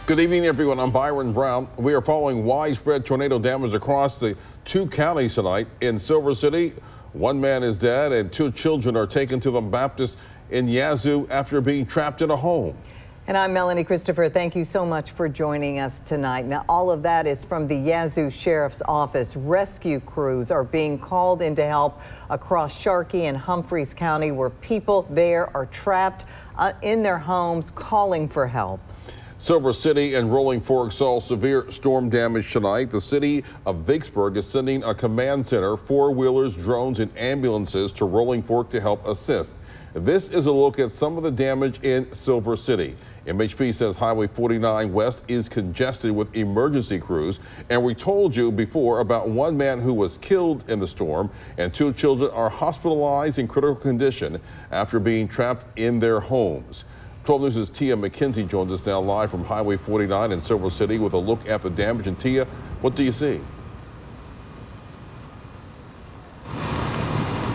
Good evening, everyone. I'm Byron Brown. We are following widespread tornado damage across the 2 counties tonight. In Silver City, 1 man is dead and 2 children are taken to the Baptist in Yazoo after being trapped in a home. And I'm Melanie Christopher. Thank you so much for joining us tonight. Now, all of that is from the Yazoo Sheriff's Office. Rescue crews are being called in to help across Sharkey and Humphreys County, where people there are trapped in their homes calling for help. Silver City and Rolling Fork saw severe storm damage tonight. The city of Vicksburg is sending a command center, 4-wheelers, drones, and ambulances to Rolling Fork to help assist. This is a look at some of the damage in Silver City. MHP says Highway 49 West is congested with emergency crews, and we told you before about 1 man who was killed in the storm, and 2 children are hospitalized in critical condition after being trapped in their homes. 12 News' Tia McKenzie joins us now live from Highway 49 in Silver City with a look at the damage. And Tia, what do you see?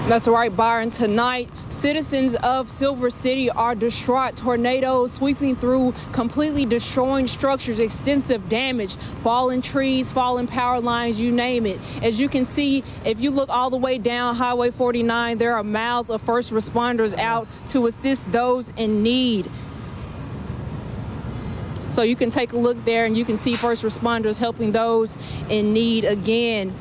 That's right, Byron. Tonight, citizens of Silver City are distraught. Tornadoes sweeping through, completely destroying structures, extensive damage, fallen trees, fallen power lines, you name it. As you can see, if you look all the way down Highway 49, there are miles of first responders out to assist those in need. So you can take a look there and you can see first responders helping those in need again.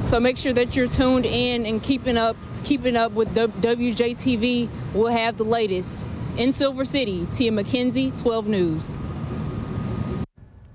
So make sure that you're tuned in and keeping up with WJTV. We'll have the latest. In Silver City, Tia McKenzie, 12 News.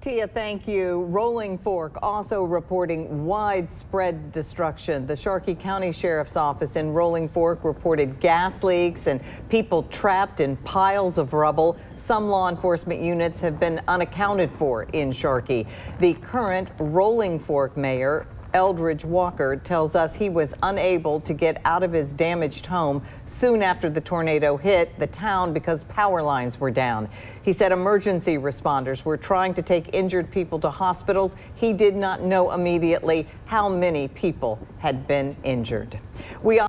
Tia, thank you. Rolling Fork also reporting widespread destruction. The Sharkey County Sheriff's Office in Rolling Fork reported gas leaks and people trapped in piles of rubble. Some law enforcement units have been unaccounted for in Sharkey. The current Rolling Fork mayor, Eldridge Walker, tells us he was unable to get out of his damaged home soon after the tornado hit the town because power lines were down. He said emergency responders were trying to take injured people to hospitals. He did not know immediately how many people had been injured. Well,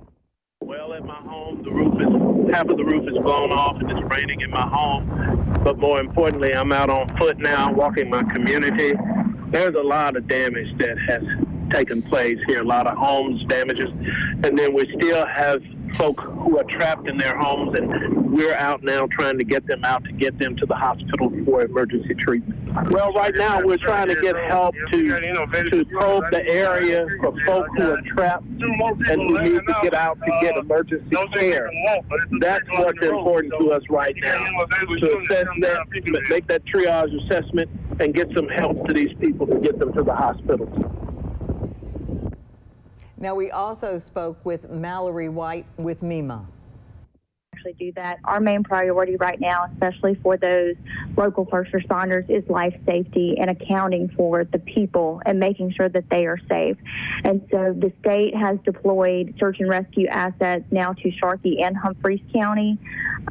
at my home, half of the roof is blown off and it's raining in my home. But more importantly, I'm out on foot now, walking my community. There's a lot of damage that has taken place here, a lot of homes damages, and then we still have folk who are trapped in their homes, and we're out now trying to get them out, to get them to the hospital for emergency treatment. Well, right now we're trying to get help to probe the area for folk who are trapped and who need to get out to get emergency care. That's what's important to us right now, to assess that, make that triage assessment and get some help to these people to get them to the hospital. Now, we also spoke with Mallory White with MEMA. Do that. Our main priority right now, especially for those local first responders, is life safety and accounting for the people and making sure that they are safe. And so the state has deployed search and rescue assets now to Sharkey and Humphreys County,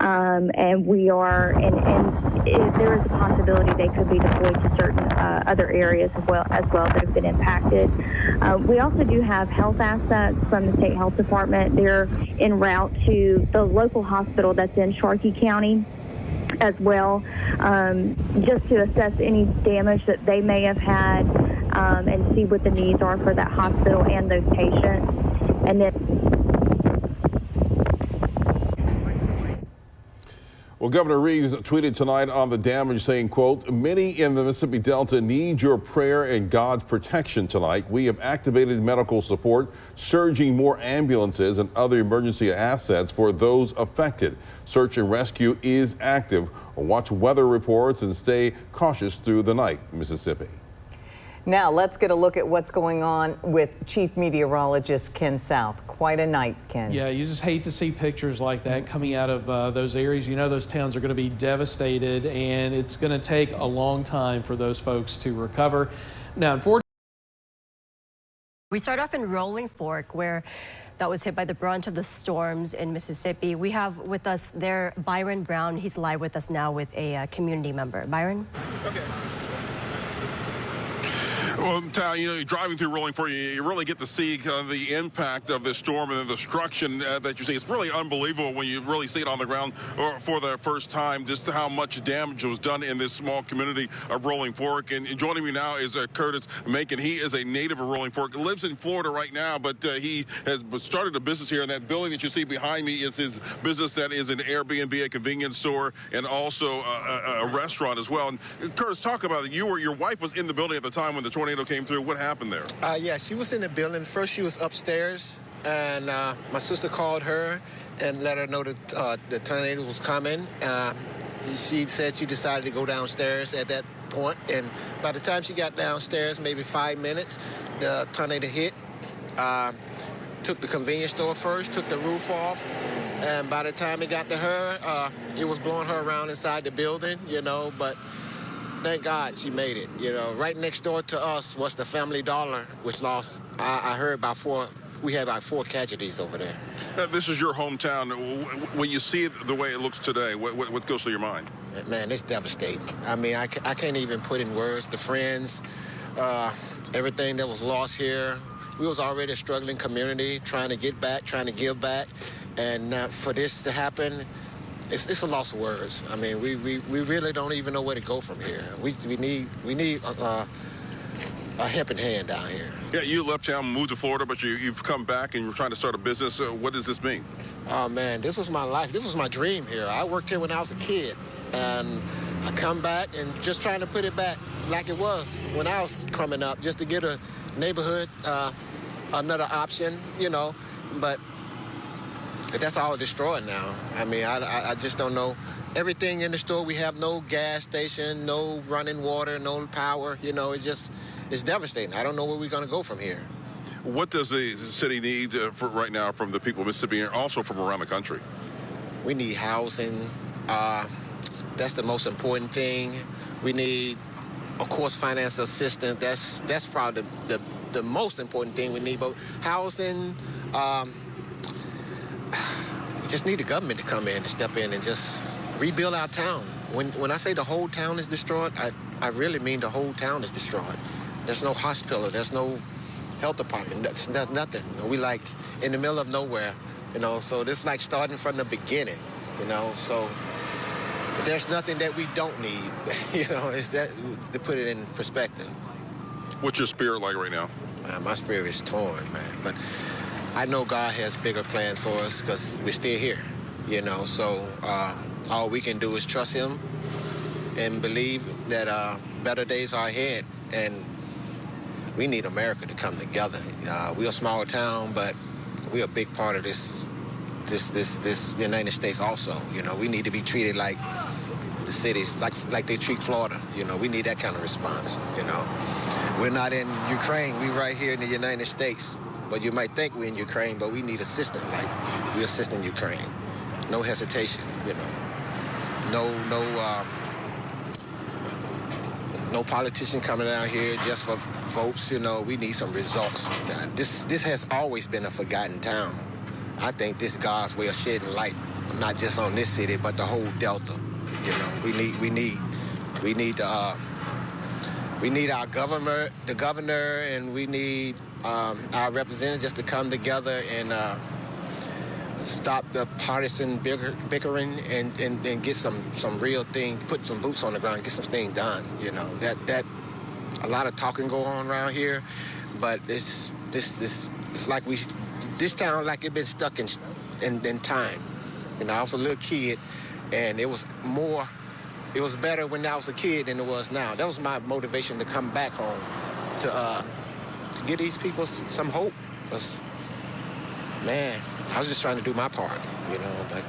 and we are, and if there is a possibility they could be deployed to certain other areas as well that have been impacted. We also do have health assets from the state health department. They're en route to the local hospital that's in Sharkey County as well, just to assess any damage that they may have had and see what the needs are for that hospital and those patients. And then Well, Governor Reeves tweeted tonight on the damage saying, quote, "Many in the Mississippi Delta need your prayer and God's protection tonight. We have activated medical support, surging more ambulances and other emergency assets for those affected. Search and rescue is active. Watch weather reports and stay cautious through the night." Mississippi. Now let's get a look at what's going on with Chief Meteorologist Ken South. Quite a night, Ken. Yeah, you just hate to see pictures like that coming out of those areas. You know those towns are going to be devastated, and it's going to take a long time for those folks to recover. Now, unfortunately, we start off in Rolling Fork, where that was hit by the brunt of the storms in Mississippi. We have with us there Byron Brown. He's live with us now with a community member. Byron? Okay. Well, Tal, you know, you're driving through Rolling Fork, you really get to see the impact of this storm and the destruction that you see. It's really unbelievable when you really see it on the ground for the first time, just how much damage was done in this small community of Rolling Fork. And joining me now is Curtis Macon. He is a native of Rolling Fork, lives in Florida right now, but he has started a business here. And that building that you see behind me is his business that is an Airbnb, a convenience store, and also a restaurant as well. And Curtis, talk about it. Your wife was in the building at the time when the tornado came through. What happened there? Yeah, she was in the building. First, she was upstairs, and my sister called her and let her know that the tornado was coming. She said she decided to go downstairs at that point, and by the time she got downstairs, maybe 5 minutes, the tornado hit. Took the convenience store first, took the roof off, and by the time it got to her, it was blowing her around inside the building, you know, but thank God she made it. You know, right next door to us was the Family Dollar, which lost, I heard we had about 4 casualties over there. This is your hometown. When you see it the way it looks today, what goes through your mind? Man, it's devastating. I mean, I can't even put in words. The friends, everything that was lost here. We was already a struggling community, trying to get back, trying to give back. And for this to happen, it's a loss of words. I mean, we really don't even know where to go from here. We need a helping hand down here. Yeah, you left town, moved to Florida, but you've come back and you're trying to start a business. What does this mean? Oh man, this was my life. This was my dream here. I worked here when I was a kid, and I come back and just trying to put it back like it was when I was coming up, just to get a neighborhood another option, you know, but that's all destroyed now. I mean, I just don't know. Everything in the store, we have no gas station, no running water, no power. You know, it's devastating. I don't know where we're going to go from here. What does the city need for right now from the people of Mississippi and also from around the country? We need housing. That's the most important thing. We need, of course, financial assistance. That's probably the most important thing we need. But housing, we just need the government to come in and step in and just rebuild our town. When I say the whole town is destroyed, I really mean the whole town is destroyed. There's no hospital. There's no health department. That's nothing. We like in the middle of nowhere, you know. So this is like starting from the beginning, you know. So there's nothing that we don't need, you know. It's that to put it in perspective. What's your spirit like right now? My spirit is torn, man. But I know God has bigger plans for us because we're still here, you know. So all we can do is trust Him and believe that better days are ahead. And we need America to come together. We're a small town, but we're a big part of this United States also. You know, we need to be treated like the cities, like they treat Florida. You know, we need that kind of response, you know. We're not in Ukraine. We're right here in the United States. But you might think we're in Ukraine, but we need assistance, like we're assisting Ukraine. No hesitation, you know. No politician coming down here just for votes, you know. We need some results. This has always been a forgotten town. I think this is God's way of shedding light, not just on this city, but the whole Delta. You know, we need our governor, and we need our representatives just to come together and stop the partisan bickering and get some real things, put some boots on the ground, get some things done. You know, that a lot of talking go on around here, but it's like this town like it been stuck in time. You know, I was a little kid, and it was better when I was a kid than it was now. That was my motivation to come back home, to give these people some hope. 'Cause, man, I was just trying to do my part, you know, but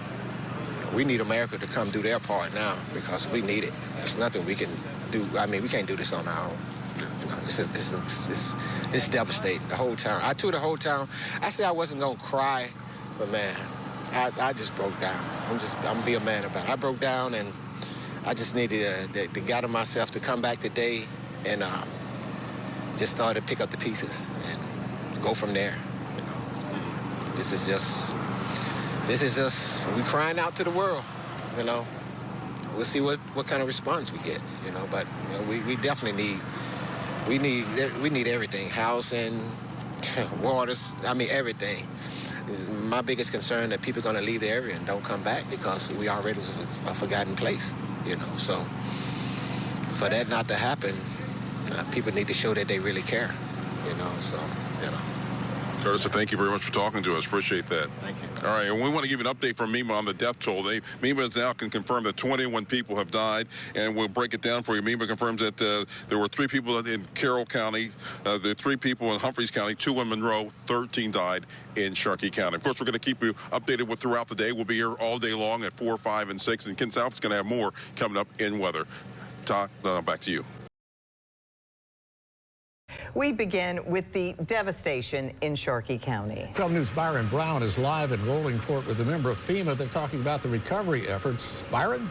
we need America to come do their part now because we need it. There's nothing we can do. I mean, we can't do this on our own. You know, it's devastating, the whole town. I told the whole town, I said I wasn't going to cry, but man, I just broke down. I'm going to be a man about it. I broke down, and I just needed to gather myself to come back today and just start to pick up the pieces and go from there. You know, this is just we crying out to the world. You know, we'll see what kind of response we get. You know, but you know, we definitely need we need everything, housing, waters, I mean everything. My biggest concern that people are going to leave the area and don't come back because we already was a forgotten place, you know. So for that not to happen, people need to show that they really care, you know. So, you know. Curtis, thank you very much for talking to us. Appreciate that. Thank you. All right, and we want to give you an update from MEMA on the death toll. MEMA now can confirm that 21 people have died, and we'll break it down for you. MEMA confirms that there were 3 people in Carroll County, there are 3 people in Humphreys County, 2 in Monroe, 13 died in Sharkey County. Of course, we're going to keep you updated with throughout the day. We'll be here all day long at 4, 5, and 6, and Ken South is going to have more coming up in weather. Todd, back to you. We begin with the devastation in Sharkey County. 12 News' Byron Brown is live in Rolling Fork with a member of FEMA. They're talking about the recovery efforts. Byron?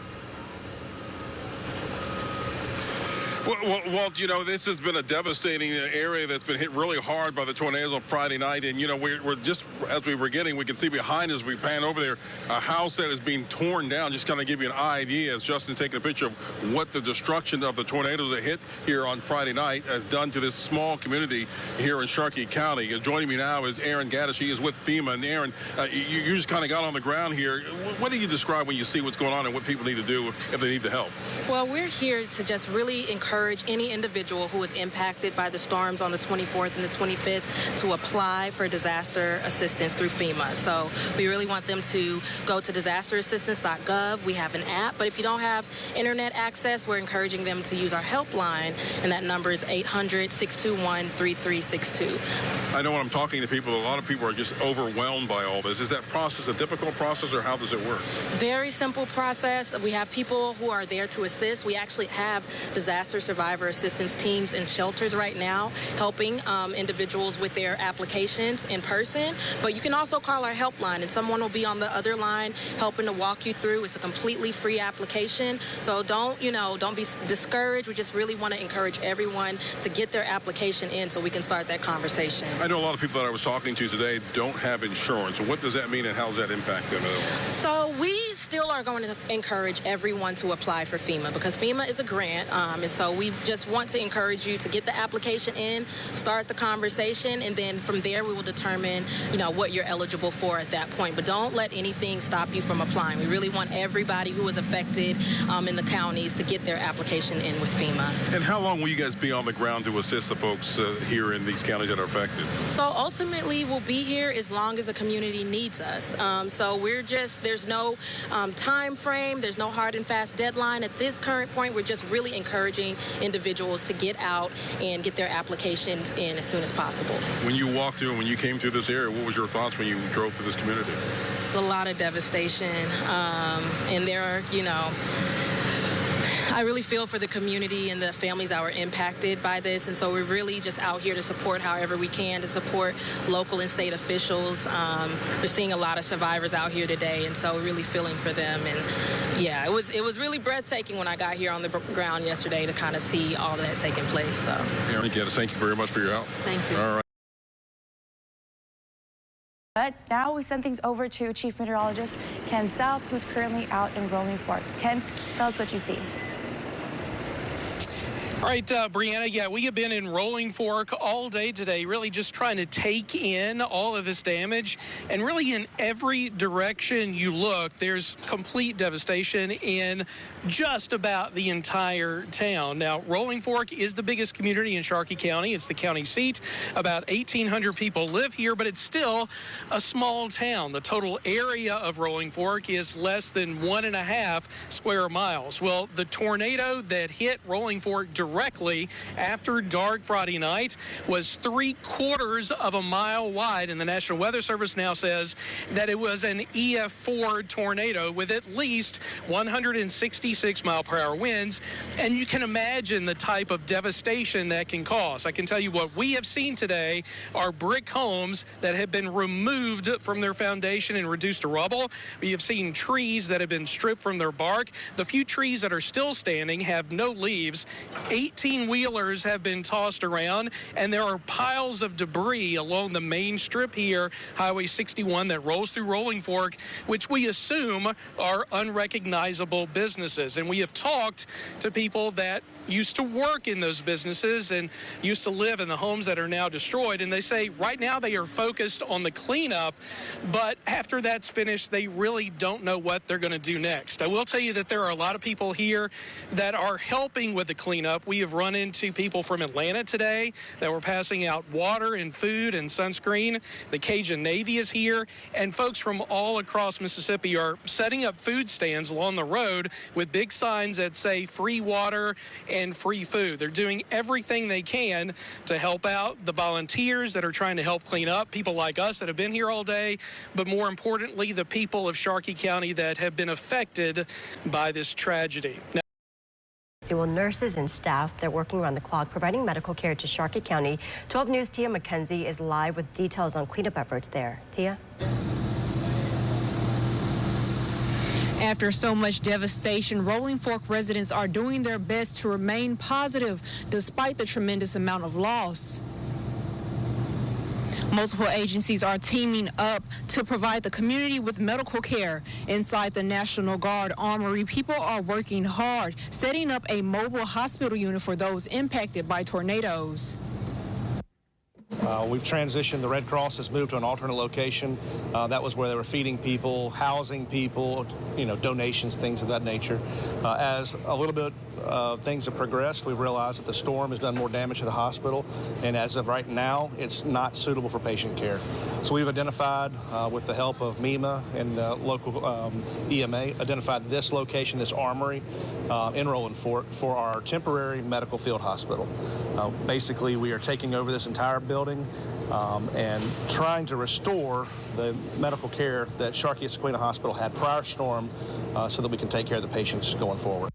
Well, you know, this has been a devastating area that's been hit really hard by the tornadoes on Friday night. And, you know, we're just, as we were getting, we can see behind us, we pan over there, a house that is being torn down. Just kind of give you an idea, as Justin's taking a picture of what the destruction of the tornadoes that hit here on Friday night has done to this small community here in Sharkey County. Joining me now is Aaron Gaddis. He is with FEMA. And Aaron, you just kind of got on the ground here. What do you describe when you see what's going on and what people need to do if they need the help? Well, we're here to just really encourage any individual who was impacted by the storms on the 24th and the 25th to apply for disaster assistance through FEMA. So we really want them to go to disasterassistance.gov. We have an app, but if you don't have internet access, we're encouraging them to use our helpline, and that number is 800-621-3362. I know when I'm talking to people, a lot of people are just overwhelmed by all this. Is that process a difficult process, or how does it work? Very simple process. We have people who are there to assist. We actually have disaster survivor assistance teams in shelters right now helping individuals with their applications in person. But you can also call our helpline, and someone will be on the other line helping to walk you through. It's a completely free application. So don't be discouraged. We just really want to encourage everyone to get their application in so we can start that conversation. I know a lot of people that I was talking to today don't have insurance. What does that mean, and how does that impact them? So we still are going to encourage everyone to apply for FEMA because FEMA is a grant, and so we just want to encourage you to get the application in, start the conversation, and then from there we will determine, what you're eligible for at that point. But don't let anything stop you from applying. We really want everybody who is affected in the counties to get their application in with FEMA. And how long will you guys be on the ground to assist the folks here in these counties that are affected? So ultimately, we'll be here as long as the community needs us. So there's no time frame, there's no hard and fast deadline. At this current point, we're just really encouraging individuals to get out and get their applications in as soon as possible. When you walked through and when you came through this area, what was your thoughts when you drove through this community? It's a lot of devastation, and there are, I really feel for the community and the families that were impacted by this, and so we're really just out here to support however we can, to support local and state officials. We're seeing a lot of survivors out here today, and so we're really feeling for them. And yeah, it was really breathtaking when I got here on the ground yesterday to kind of see all that had taken place. So, Aaron Gaddis, thank you very much for your help. Thank you. All right. But now we send things over to Chief Meteorologist Ken South, who's currently out in Rolling Fork. Ken, tell us what you see. All right, Brianna, yeah, we have been in Rolling Fork all day today, really just trying to take in all of this damage. And really in every direction you look, there's complete devastation in just about the entire town. Now, Rolling Fork is the biggest community in Sharkey County. It's the county seat. About 1,800 people live here, but it's still a small town. The total area of Rolling Fork is less than 1.5 square miles. Well, the tornado that hit Rolling Fork directly after dark Friday night was 3/4 of a mile wide, and the National Weather Service now says that it was an EF4 tornado with at least 166-mile-per-hour winds, and you can imagine the type of devastation that can cause. I can tell you what we have seen today are brick homes that have been removed from their foundation and reduced to rubble. We have seen trees that have been stripped from their bark. The few trees that are still standing have no leaves. 18-wheelers have been tossed around, and there are piles of debris along the main strip here, Highway 61, that rolls through Rolling Fork, which we assume are unrecognizable businesses. And we have talked to people that used to work in those businesses and used to live in the homes that are now destroyed. And they say right now they are focused on the cleanup, but after that's finished, they really don't know what they're going to do next. I will tell you that there are a lot of people here that are helping with the cleanup. We have run into people from Atlanta today that were passing out water and food and sunscreen. The Cajun Navy is here, and folks from all across Mississippi are setting up food stands along the road with big signs that say free water and free food. They're doing everything they can to help out the volunteers that are trying to help clean up, people like us that have been here all day, but more importantly, the people of Sharkey County that have been affected by this tragedy. Well, nurses and staff, they're working around the clock providing medical care to Sharkey County. 12 News' Tia McKenzie is live with details on cleanup efforts there. Tia? After so much devastation, Rolling Fork residents are doing their best to remain positive despite the tremendous amount of loss. Multiple agencies are teaming up to provide the community with medical care. Inside the National Guard Armory, people are working hard, setting up a mobile hospital unit for those impacted by tornadoes. We've transitioned. The Red Cross has moved to an alternate location. That was where they were feeding people, housing people, donations, things of that nature. As a little bit of things have progressed, we've realized that the storm has done more damage to the hospital, and as of right now, it's not suitable for patient care. So we've identified, with the help of MEMA and the local EMA, identified this location, this armory in Rolling Fork for our temporary medical field hospital. Basically, we are taking over this entire building and trying to restore the medical care that Sharkey at Sequina Hospital had prior storm so that we can take care of the patients going forward.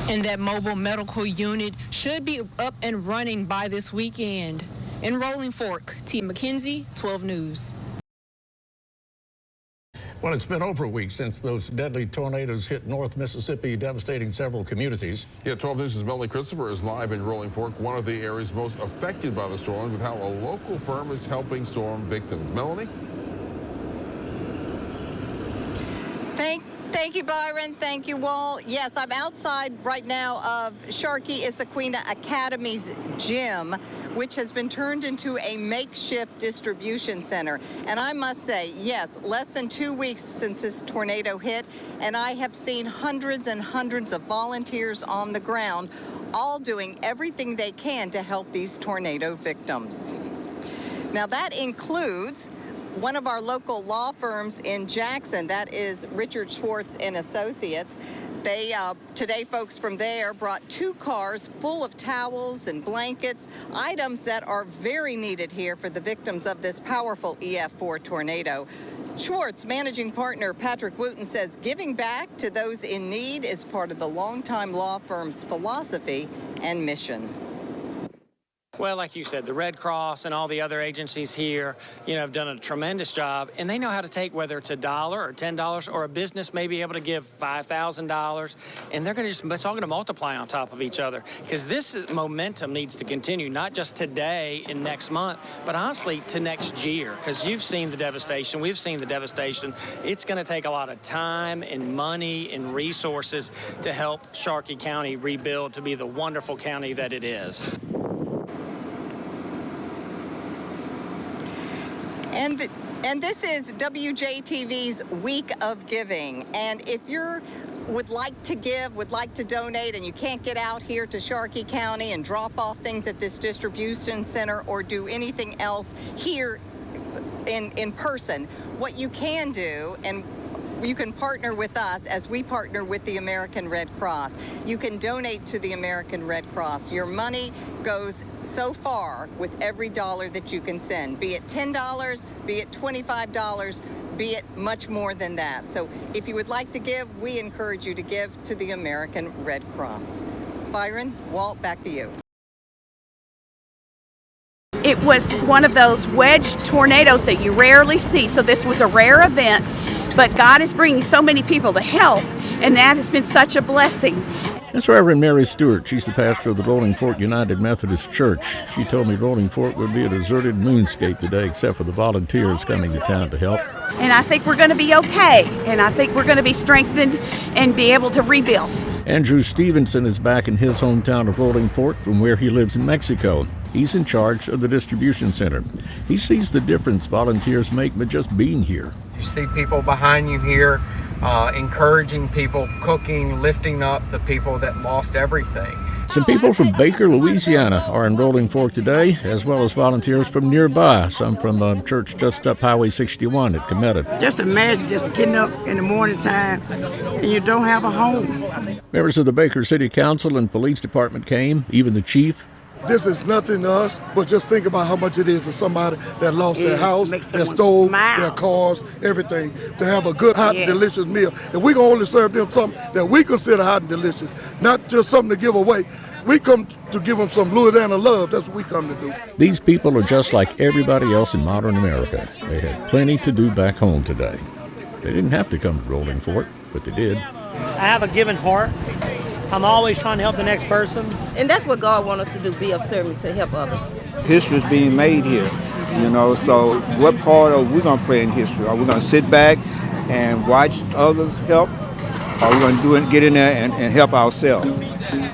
And that mobile medical unit should be up and running by this weekend. In Rolling Fork, Tia McKenzie, 12 News. Well, it's been over a week since those deadly tornadoes hit North Mississippi, devastating several communities. Yeah, 12 News' Melanie Christopher is live in Rolling Fork, one of the areas most affected by the storm, with how a local firm is helping storm victims. Melanie? Thank you, Byron. Thank you, Walt. Yes, I'm outside right now of Sharkey Issaquena Academy's gym, which has been turned into a makeshift distribution center. And I must say, yes, less than 2 weeks since this tornado hit, and I have seen hundreds and hundreds of volunteers on the ground, all doing everything they can to help these tornado victims. Now, that includes one of our local law firms in Jackson, that is Richard Schwartz and Associates. They, today, folks from there brought 2 cars full of towels and blankets, items that are very needed here for the victims of this powerful EF4 tornado. Schwartz managing partner Patrick Wooten says giving back to those in need is part of the longtime law firm's philosophy and mission. Well, like you said, the Red Cross and all the other agencies here, have done a tremendous job, and they know how to take, whether it's $1 or $10 or a business may be able to give $5,000, and it's all going to multiply on top of each other, because this momentum needs to continue, not just today and next month, but honestly to next year, because you've seen the devastation, we've seen the devastation. It's going to take a lot of time and money and resources to help Sharkey County rebuild to be the wonderful county that it is. And this is WJTV's Week of Giving. And if you would like to give, would like to donate, and you can't get out here to Sharkey County and drop off things at this distribution center or do anything else here in person, what you can do, and you can partner with us as we partner with the American Red Cross. You can donate to the American Red Cross. Your money goes so far with every dollar that you can send, be it $10, be it $25, be it much more than that. So if you would like to give, we encourage you to give to the American Red Cross. Byron, Walt, back to you. It was one of those wedge tornadoes that you rarely see, so this was a rare event. but God is bringing so many people to help, and that has been such a blessing. That's Reverend Mary Stewart. She's the pastor of the Rolling Fork United Methodist Church. She told me Rolling Fork would be a deserted moonscape today except for the volunteers coming to town to help. And I think we're going to be okay, and I think we're going to be strengthened and be able to rebuild. Andrew Stevenson is back in his hometown of Rolling Fork from where he lives in Mexico. He's in charge of the distribution center. He sees the difference volunteers make by just being here. You see people behind you here encouraging people, cooking, lifting up the people that lost everything. Some people from Baker, Louisiana are in Rolling Fork today, as well as volunteers from nearby, some from a church just up Highway 61 at Cometa. Just imagine just getting up in the morning time and you don't have a home. Members of the Baker City Council and Police Department came, even the chief. This is nothing to us, but just think about how much it is to somebody that lost their house, their stove, their cars, everything, to have a good, hot, and delicious meal. And we can only serve them something that we consider hot and delicious, not just something to give away. We come to give them some Louisiana love. That's what we come to do. These people are just like everybody else in modern America. They had plenty to do back home today. They didn't have to come to Rolling Fork, but they did. I have a giving heart. I'm always trying to help the next person. And that's what God wants us to do, be of service to help others. History is being made here, so what part are we going to play in history? Are we going to sit back and watch others help? Or are we going to do it, get in there and help ourselves?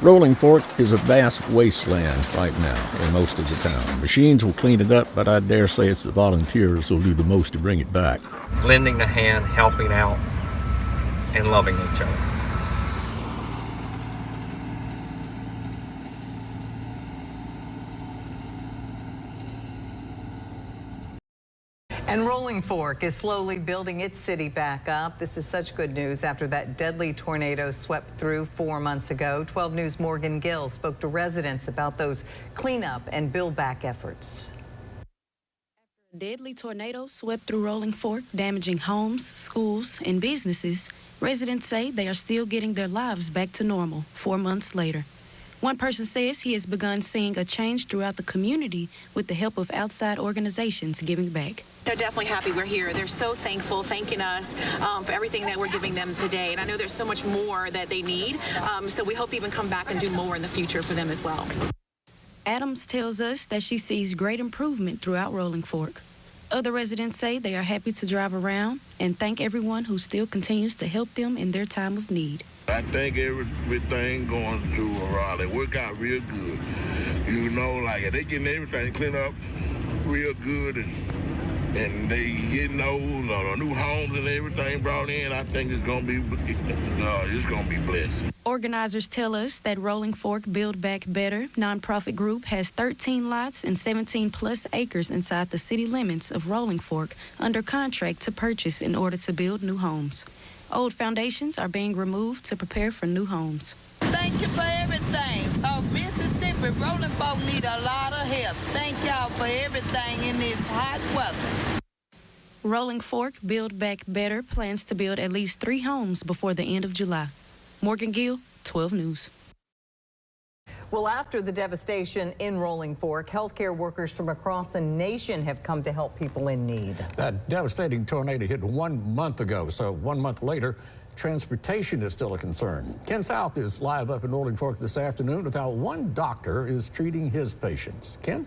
Rolling Fork is a vast wasteland right now in most of the town. Machines will clean it up, but I dare say it's the volunteers who'll do the most to bring it back. Lending a hand, helping out, and loving each other. And Rolling Fork is slowly building its city back up. This is such good news after that deadly tornado swept through 4 months ago. 12 News' Morgan Gill spoke to residents about those cleanup and build back efforts. A deadly tornado swept through Rolling Fork, damaging homes, schools, and businesses. Residents say they are still getting their lives back to normal 4 months later. One person says he has begun seeing a change throughout the community with the help of outside organizations giving back. They're definitely happy we're here. They're so thankful, thanking us for everything that we're giving them today. And I know there's so much more that they need, so we hope to even come back and do more in the future for them as well. Adams tells us that she sees great improvement throughout Rolling Fork. Other residents say they are happy to drive around and thank everyone who still continues to help them in their time of need. I think everything going through Raleigh work out real good. Like they getting everything cleaned up real good and they getting those new homes and everything brought in. I think it's gonna be blessed. Organizers tell us that Rolling Fork Build Back Better nonprofit group has 13 lots and 17 plus acres inside the city limits of Rolling Fork under contract to purchase in order to build new homes. Old foundations are being removed to prepare for new homes. Thank you for everything. Mississippi, Rolling Fork need a lot of help. Thank y'all for everything in this hot weather. Rolling Fork Build Back Better plans to build at least 3 homes before the end of July. Morgan Gill, 12 News. Well, after the devastation in Rolling Fork, healthcare workers from across the nation have come to help people in need. That devastating tornado hit 1 month ago, so 1 month later, transportation is still a concern. Ken South is live up in Rolling Fork this afternoon with how one doctor is treating his patients. Ken?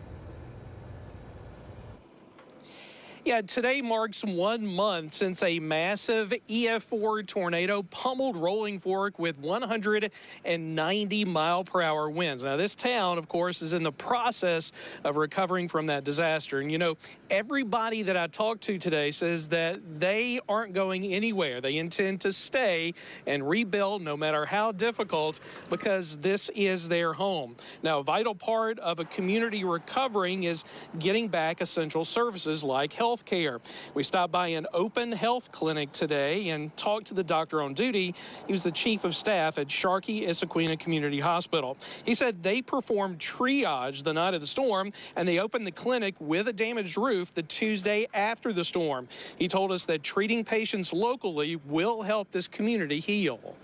Yeah, today marks 1 month since a massive EF4 tornado pummeled Rolling Fork with 190-mile-per-hour winds. Now, this town, of course, is in the process of recovering from that disaster. And, everybody that I talked to today says that they aren't going anywhere. They intend to stay and rebuild no matter how difficult because this is their home. Now, a vital part of a community recovering is getting back essential services like health care. We stopped by an open health clinic today and talked to the doctor on duty. He was the chief of staff at Sharkey-Issaquena Community Hospital. He said they performed triage the night of the storm and they opened the clinic with a damaged roof the Tuesday after the storm. He told us that treating patients locally will help this community heal.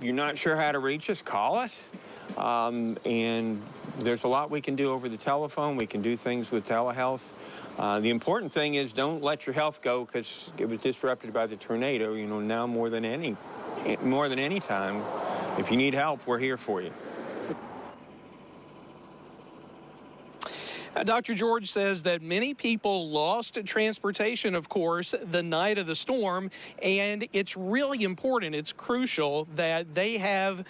You're not sure how to reach us? Call us. And there's a lot we can do over the telephone. We can do things with telehealth. The important thing is don't let your health go because it was disrupted by the tornado. You know, now more than any time, if you need help, we're here for you. Dr. George says that many people lost transportation, of course, the night of the storm, and it's really important, it's crucial that they have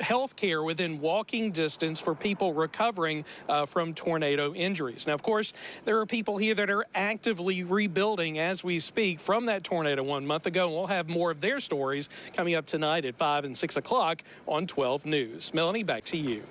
health care within walking distance for people recovering from tornado injuries. Now, of course, there are people here that are actively rebuilding as we speak from that tornado 1 month ago, and we'll have more of their stories coming up tonight at 5 and 6 o'clock on 12 News. Melanie, back to you.